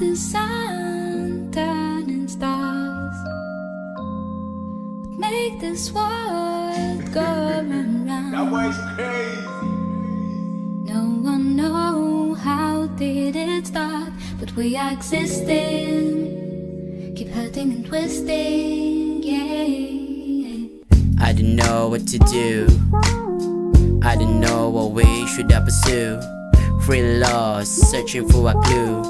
the sun turning stars make this world go around. That boy's crazy. No one know how did it start, but we are existing, keep hurting and twisting, yeah. I don't know what to do, I don't know what we should pursue. Free lost, searching for a clue,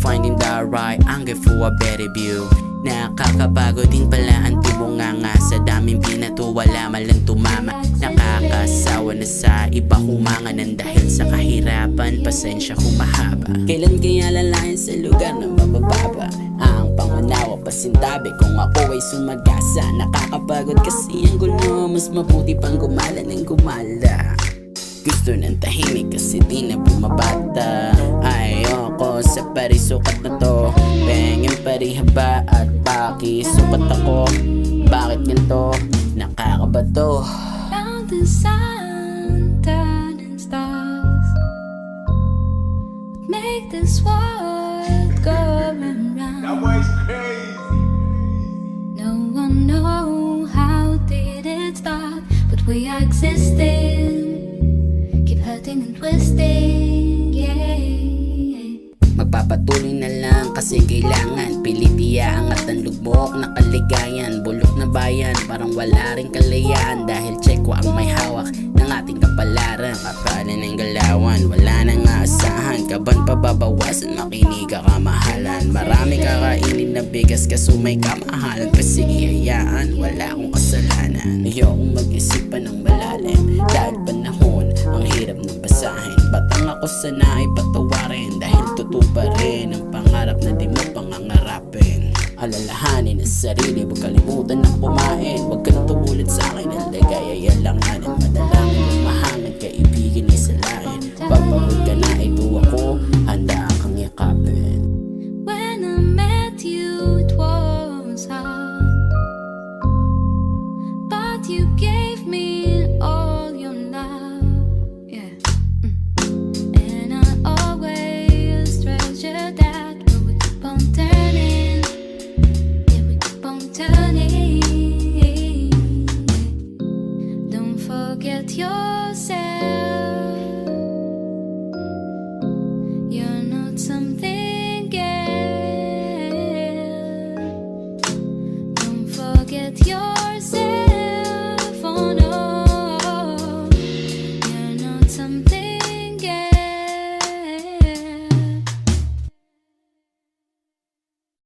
finding the right angle for a better view. Nakakapagod din pala ang tibunganga, sa daming binato wala malang tumama. Nakakasawa na sa iba humanga ng dahil sa kahirapan, pasensya humahaba. Kailan kaya lalayan sa lugar na mabababa? Ang pangunawa pasintabi kung ako ay sumagasa. Nakakapagod kasi ang gulo, mas mabuti pang gumala ng gumala. Gusto ng tahimik kasi di na bumabata. Ayoko sa parisukat na to, pengin parihaba at paki sukat ako. Bakit ganito? Nakakabato. Round the sun turning stars make this world go around. That boy's crazy. No one know how did it start, but we are existing, keep hurting and twisting, yeah. Magpapatuloy na lang kasi kailangan pilitiya angat ang lugmok na kaligayan. Bulok na bayan, parang wala rin kalayaan, dahil tsekwa ang may hawak ng ating kapalaran. Kapala ng galawan, wala nang aasahan, kaban pababawasan, makinig ka kamahalan. Marami kakainin na bigas kaso may kamahalan, pasige hayaan, wala akong kasalanan. Ayokong mag-isip pa ng malalim, dahil panahon ang hirap ng basahin. Batang ako sana ay patawarin, dahil totoo pa rin ang pangarap na di mo pangangarapin. Alalahanin ang sarili, huwag kalimutan ng kumain. Huwag ka nang tumulad sa akin, ang lagay ay alanganin. Madalangin ng mahangad, kaibigan ay salain. Pagpagod ka na, ito ako, handa kang yakapin. When I met you it was hard, but you gave me all your love, yeah. And I always treasure that, but we keep on turning, yeah, we keep on turning. Don't forget yourself, you're not something